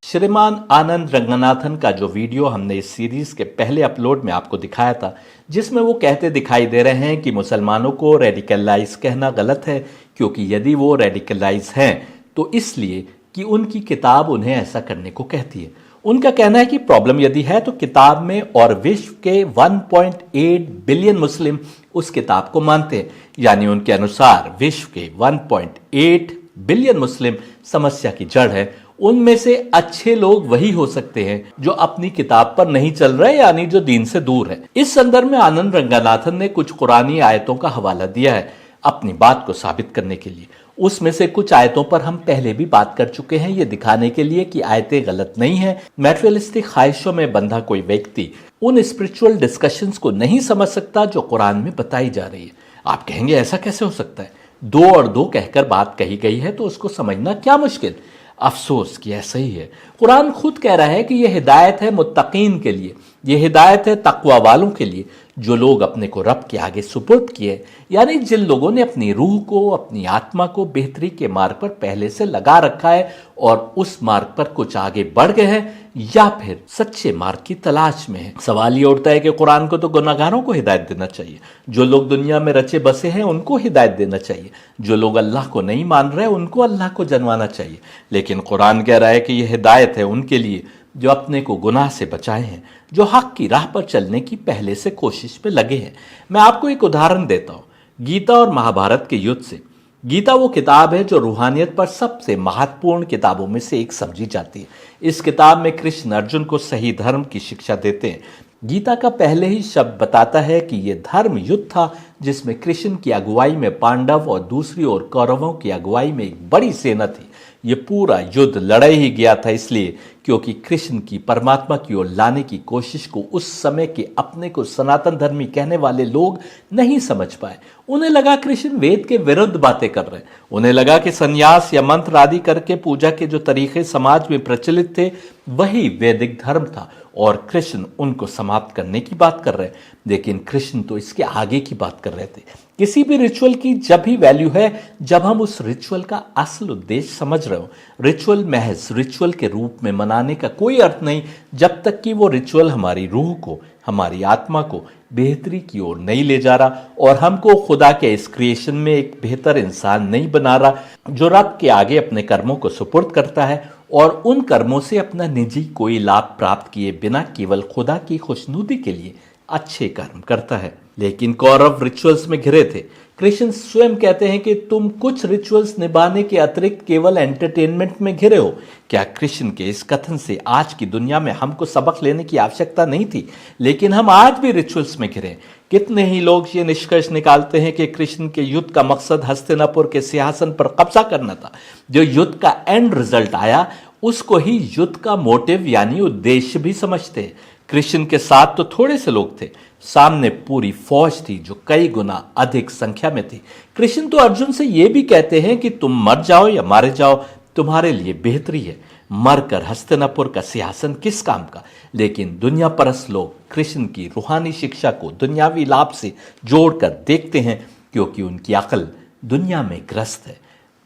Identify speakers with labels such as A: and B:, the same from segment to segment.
A: श्रीमान आनंद रंगनाथन का जो वीडियो हमने इस सीरीज के पहले अपलोड में आपको दिखाया था, जिसमें वो कहते दिखाई दे रहे हैं कि मुसलमानों को रेडिकलाइज कहना गलत है, क्योंकि यदि वो रेडिकलाइज हैं तो इसलिए कि उनकी किताब उन्हें ऐसा करने को कहती है। उनका कहना है कि प्रॉब्लम यदि है तो किताब में, और विश्व के 1.8 बिलियन मुस्लिम उस किताब को मानते हैं, यानी उनके अनुसार विश्व के 1.8 बिलियन मुस्लिम समस्या की जड़ है। उनमें से अच्छे लोग वही हो सकते हैं जो अपनी किताब पर नहीं चल रहे, यानी जो दीन से दूर है। इस संदर्भ में आनंद रंगनाथन ने कुछ कुरानी आयतों का हवाला दिया है अपनी बात को साबित करने के लिए। उसमें से कुछ आयतों पर हम पहले भी बात कर चुके हैं, ये दिखाने के लिए कि आयतें गलत नहीं है। मैटेरियलिस्टिक ख्वाहिशों में बंधा कोई व्यक्ति उन स्पिरिचुअल डिस्कशंस को नहीं समझ सकता जो कुरान में बताई जा रही है। आप कहेंगे ऐसा कैसे हो सकता है? 2 और 2 कहकर बात कही गई है तो उसको समझना क्या मुश्किल? अफसोस कि ऐसा ही है। कुरान खुद कह रहा है कि यह हिदायत है मुत्तकीन के लिए, यह हिदायत है तकवा वालों के लिए, जो लोग अपने को रब के आगे सुपुर्द किए, यानी जिन लोगों ने अपनी रूह को, अपनी आत्मा को बेहतरी के मार्ग पर पहले से लगा रखा है और उस मार्ग पर कुछ आगे बढ़ गए हैं या फिर सच्चे मार्ग की तलाश में है। सवाल ये उठता है कि कुरान को तो गुनाहगारों को हिदायत देना चाहिए, जो लोग दुनिया में रचे बसे हैं उनको हिदायत देना चाहिए, जो लोग अल्लाह को नहीं मान रहे उनको अल्लाह को जनवाना चाहिए। लेकिन कुरान कह रहा है कि यह हिदायत है उनके लिए जो अपने को गुनाह से बचाए हैं, जो हक की राह पर चलने की पहले से कोशिश में लगे हैं। मैं आपको एक उदाहरण देता हूं, गीता और महाभारत के युद्ध से। गीता वो किताब है जो रूहानियत पर सबसे महत्वपूर्ण किताबों में से एक समझी जाती है। इस किताब में कृष्ण अर्जुन को सही धर्म की शिक्षा देते हैं। गीता का पहले ही शब्द बताता है कि यह धर्म युद्ध था जिसमें कृष्ण की अगुवाई में पांडव और दूसरी ओर कौरवों की अगुवाई में एक बड़ी सेना थी। ये पूरा युद्ध लड़ाई ही गया था इसलिए क्योंकि कृष्ण की परमात्मा की ओर लाने की कोशिश को उस समय के अपने को सनातन धर्मी कहने वाले लोग नहीं समझ पाए। उन्हें लगा कृष्ण वेद के विरुद्ध बातें कर रहे हैं। उन्हें लगा कि संन्यास या मंत्र आदि करके पूजा के जो तरीके समाज में प्रचलित थे वही वैदिक धर्म था और कृष्ण उनको समाप्त करने की बात कर रहे हैं। लेकिन कृष्ण तो इसके आगे की बात कर रहे थे। किसी भी रिचुअल की जब भी वैल्यू है जब हम उस रिचुअल का असल उद्देश्य समझ रहे हो। रिचुअल महज रिचुअल के रूप में मनाने का कोई अर्थ नहीं जब तक कि वो रिचुअल हमारी रूह को, हमारी आत्मा को बेहतरी की ओर नहीं ले जा रहा और हमको खुदा के इस क्रिएशन में एक बेहतर इंसान नहीं बना रहा जो रब के आगे अपने कर्मों को सुपुर्द करता है और उन कर्मों से अपना निजी कोई लाभ प्राप्त किए बिना केवल खुदा की खुशनुदी के लिए अच्छे कर्म करता है। लेकिन कौरव रिचुअल्स में घिरे थे। कृष्ण स्वयं कहते हैं कि तुम कुछ रिचुअल्स निभाने के अतिरिक्त केवल एंटरटेनमेंट में घिरे हो। क्या कृष्ण के इस कथन से आज की दुनिया में हमको सबक लेने की आवश्यकता नहीं थी? लेकिन हम आज भी रिचुअल्स में घिरे। कितने ही लोग ये निष्कर्ष निकालते हैं कि कृष्ण के युद्ध का मकसद हस्तिनापुर के सिंहासन पर कब्जा करना था। जो युद्ध का एंड रिजल्ट आया उसको ही युद्ध का मोटिव यानी उद्देश्य भी समझते हैं। कृष्ण के साथ तो थोड़े से लोग थे, सामने पूरी फौज थी जो कई गुना अधिक संख्या में थी। कृष्ण तो अर्जुन से यह भी कहते हैं कि तुम मर जाओ या मारे जाओ, तुम्हारे लिए बेहतरी है। मरकर हस्तिनापुर का सिंहासन किस काम का? लेकिन दुनिया परस्त लोग कृष्ण की रूहानी शिक्षा को दुनियावी लाभ से जोड़कर देखते हैं क्योंकि उनकी अकल दुनिया में ग्रस्त है।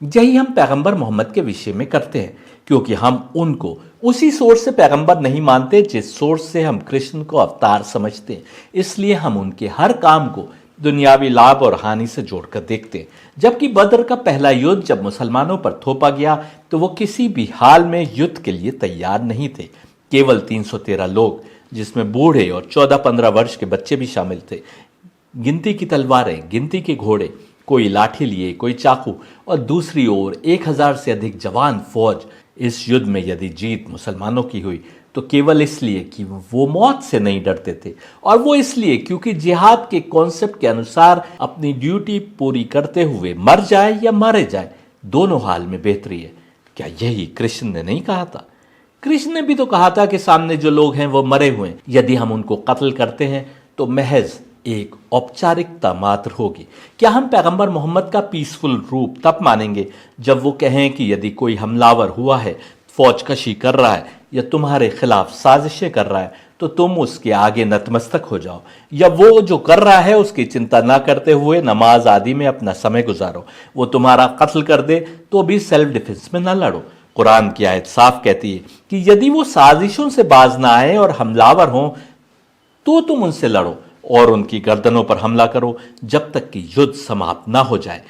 A: यही हम पैगंबर मोहम्मद के विषय में करते हैं क्योंकि हम उनको उसी सोर्स से पैगंबर नहीं मानते जिस सोर्स से हम कृष्ण को अवतार समझते हैं। इसलिए हम उनके हर काम को दुनियावी लाभ और हानि से जोड़कर देखते हैं। जबकि बदर का पहला युद्ध जब मुसलमानों पर थोपा गया तो वो किसी भी हाल में युद्ध के लिए तैयार नहीं थे। केवल 313 लोग, जिसमें बूढ़े और 14-15 वर्ष के बच्चे भी शामिल थे। गिनती की तलवारें, गिनती के घोड़े, कोई लाठी लिए, कोई चाकू, और दूसरी ओर 1000 से अधिक जवान फौज। इस युद्ध में यदि जीत मुसलमानों की हुई तो केवल इसलिए कि वो मौत से नहीं डरते थे, और वो इसलिए क्योंकि जिहाद के कॉन्सेप्ट के अनुसार अपनी ड्यूटी पूरी करते हुए मर जाए या मारे जाए, दोनों हाल में बेहतरी है। क्या यही कृष्ण ने नहीं कहा था? कृष्ण ने भी तो कहा था कि सामने जो लोग हैं वो मरे हुए हैं, यदि हम उनको कत्ल करते हैं तो महज एक औपचारिकता मात्र होगी। क्या हम पैगंबर मोहम्मद का पीसफुल रूप तब मानेंगे जब वो कहें कि यदि कोई हमलावर हुआ है, फौजकशी कर रहा है या तुम्हारे खिलाफ साजिशें कर रहा है तो तुम उसके आगे नतमस्तक हो जाओ, या वो जो कर रहा है उसकी चिंता ना करते हुए नमाज आदि में अपना समय गुजारो। वो तुम्हारा कत्ल कर दे तो भी सेल्फ डिफेंस में ना लड़ो। कुरान की आयत साफ कहती है कि यदि वो साजिशों से बाज ना आए और हमलावर हों तो तुम उनसे लड़ो और उनकी गर्दनों पर हमला करो जब तक कि युद्ध समाप्त ना हो जाए।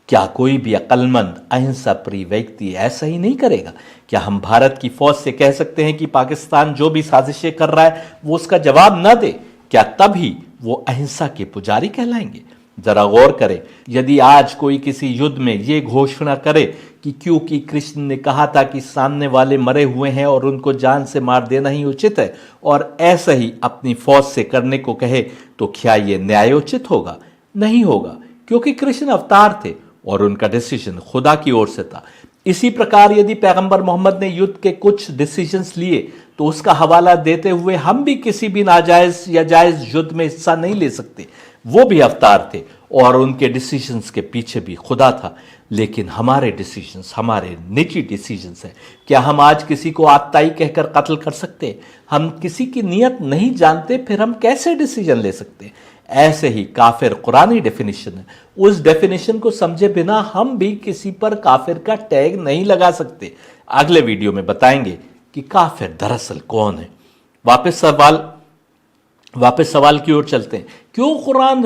A: क्या कोई भी अक्लमंद अहिंसा प्रिय व्यक्ति ऐसा ही नहीं करेगा? क्या हम भारत की फौज से कह सकते हैं कि पाकिस्तान जो भी साजिशें कर रहा है वो उसका जवाब न दे? क्या तभी वो अहिंसा के पुजारी कहलाएंगे? जरा गौर करें, यदि आज कोई किसी युद्ध में ये घोषणा करे कि क्योंकि कृष्ण ने कहा था कि सामने वाले मरे हुए हैं और उनको जान से मार देना ही उचित है, और ऐसा ही अपनी फौज से करने को कहे, तो क्या यह न्यायोचित होगा? नहीं होगा, क्योंकि कृष्ण अवतार थे और उनका डिसीजन खुदा की ओर से था। इसी प्रकार यदि पैगंबर मोहम्मद ने युद्ध के कुछ डिसीजंस लिए तो उसका हवाला देते हुए हम भी किसी भी नाजायज या जायज युद्ध में हिस्सा नहीं ले सकते। वो भी अवतार थे और उनके डिसीजंस के पीछे भी खुदा था। लेकिन हमारे डिसीजंस हमारे निजी डिसीजंस हैं। क्या हम आज किसी को आत्ताई कहकर कत्ल कर सकते? हम किसी की नीयत नहीं जानते, फिर हम कैसे डिसीजन ले सकते? ऐसे ही काफिर कुरानी डेफिनेशन है, उस डेफिनेशन को समझे बिना हम भी किसी पर काफिर का टैग नहीं लगा सकते। अगले वीडियो में बताएंगे कि काफिर दरअसल कौन है। वापस सवाल की ओर चलते हैं। क्यों कुरान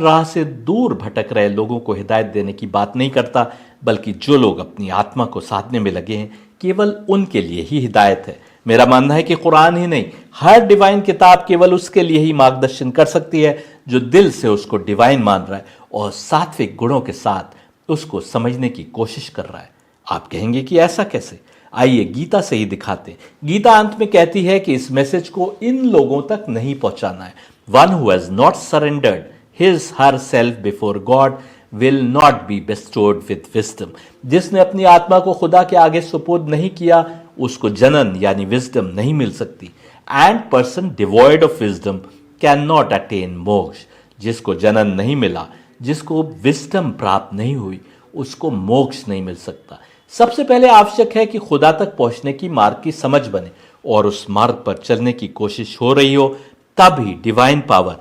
A: राह से दूर भटक रहे लोगों को हिदायत देने की बात नहीं करता, बल्कि जो लोग अपनी आत्मा को साधने में लगे हैं केवल उनके लिए ही हिदायत है। मेरा मानना है कि कुरान ही नहीं, हर डिवाइन किताब केवल उसके लिए ही मार्गदर्शन कर सकती है जो दिल से उसको डिवाइन मान रहा है और सात्विक गुणों के साथ उसको समझने की कोशिश कर रहा है। आप कहेंगे कि ऐसा कैसे? आइए गीता से ही दिखाते हैं। गीता अंत में कहती है कि इस मैसेज को इन लोगों तक नहीं पहुंचाना है। One who has not surrendered his her self before God will not be bestowed with wisdom. जिसने अपनी आत्मा को खुदा के आगे सुपुर्द नहीं किया उसको जनन यानी विजडम नहीं मिल सकती। And person devoid of wisdom can not attain मोक्ष। जिसको जनन नहीं मिला, जिसको विजडम प्राप्त नहीं हुई, उसको मोक्ष नहीं मिल सकता। सबसे पहले आवश्यक है कि खुदा तक पहुंचने की मार्ग की समझ बने और उस मार्ग पर चलने की कोशिश हो रही हो, तभी डिवाइन पावर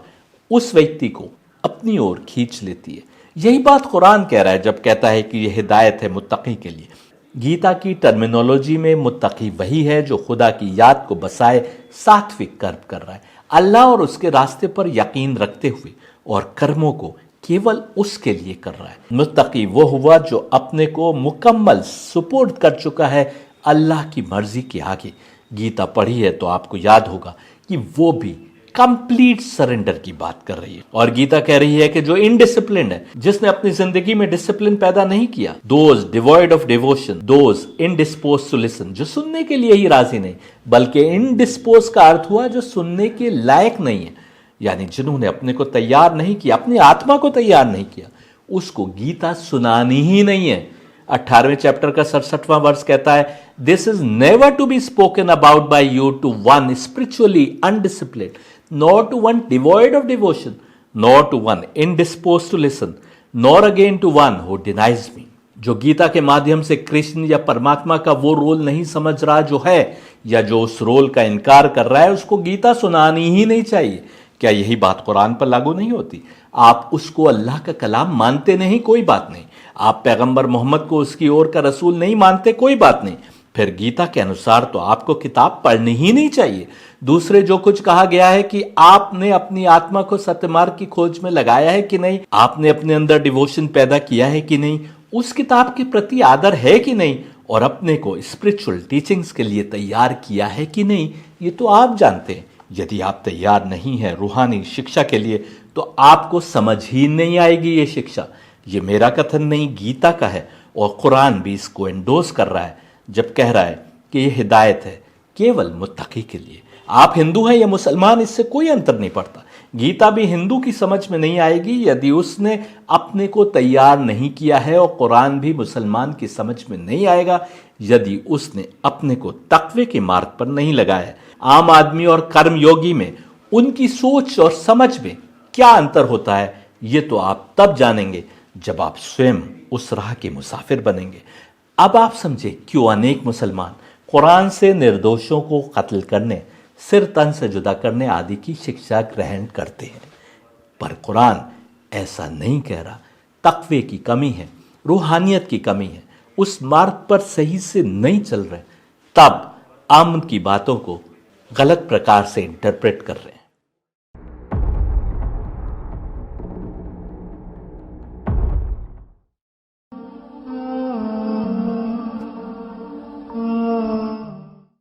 A: उस व्यक्ति को अपनी ओर खींच लेती है। यही बात कुरान कह रहा है जब कहता है कि यह हिदायत है मुत्तकी के लिए। गीता की टर्मिनोलॉजी में मुत्तकी वही है जो खुदा की याद को बसाए सात्विक कर्म कर रहा है, अल्लाह और उसके रास्ते पर यकीन रखते हुए और कर्मों को केवल उसके लिए कर रहा है। मुत्तकी वो हुआ जो अपने को मुकम्मल सुपुर्द कर चुका है अल्लाह की मर्जी के आगे। गीता पढ़ी है तो आपको याद होगा कि वो भी कंप्लीट सरेंडर की बात कर रही है। और गीता कह रही है कि जो इनडिसिप्लिन है, जिसने अपनी जिंदगी में डिसिप्लिन पैदा नहीं किया, those devoid of devotion, those indisposed to listen, जो सुनने के लिए ही राजी नहीं, बल्कि इनडिस्पोज का अर्थ हुआ जो सुनने के लायक नहीं है, यानी जिन्होंने अपने को तैयार नहीं किया, अपनी आत्मा को तैयार नहीं किया, उसको गीता सुनानी ही नहीं है। 18वें चैप्टर का 67वां वर्ष कहता है, this is never to be spoken about by you to one spiritually undisciplined, nor to one devoid of devotion, nor to one indisposed to listen, nor again to one who denies me. जो गीता के माध्यम से कृष्ण या परमात्मा का वो role नहीं समझ रहा जो है, या जो उस रोल का इनकार कर रहा है, उसको गीता सुनानी ही नहीं चाहिए। क्या यही बात कुरान पर लागू नहीं होती? आप उसको अल्लाह का कलाम मानते नहीं, कोई बात नहीं। आप पैगंबर मोहम्मद को उसकी ओर का रसूल नहीं मानते, कोई बात नहीं। फिर गीता के अनुसार तो आपको किताब पढ़नी ही नहीं चाहिए। दूसरे जो कुछ कहा गया है कि आपने अपनी आत्मा को सत्यमार्ग की खोज में लगाया है कि नहीं, आपने अपने अंदर डिवोशन पैदा किया है कि नहीं, उस किताब के प्रति आदर है कि नहीं, और अपने को स्पिरिचुअल टीचिंग्स के लिए तैयार किया है कि नहीं, ये तो आप जानते हैं। यदि आप तैयार नहीं हैं रूहानी शिक्षा के लिए तो आपको समझ ही नहीं आएगी ये शिक्षा। ये मेरा कथन नहीं, गीता का है, और कुरान भी इसको एंडोर्स कर रहा है जब कह रहा है कि ये हिदायत है केवल मुत्तकी के लिए। आप हिंदू हैं या मुसलमान, इससे कोई अंतर नहीं पड़ता। गीता भी हिंदू की समझ में नहीं आएगी यदि उसने अपने को तैयार नहीं किया है, और कुरान भी मुसलमान की समझ में नहीं आएगा यदि उसने अपने को तकवे के मार्ग पर नहीं लगाया है। आम आदमी और कर्मयोगी में उनकी सोच और समझ में क्या अंतर होता है, ये तो आप तब जानेंगे जब आप स्वयं उस राह के मुसाफिर बनेंगे। अब आप समझे क्यों अनेक मुसलमान कुरान से निर्दोषों को कत्ल करने, सिर तन से जुदा करने आदि की शिक्षा ग्रहण करते हैं। पर कुरान ऐसा नहीं कह रहा। तकवे की कमी है, रूहानियत की कमी है। उस मार्ग पर सही से नहीं चल रहे, तब आमन की बातों को गलत प्रकार से इंटरप्रेट कर रहे हैं।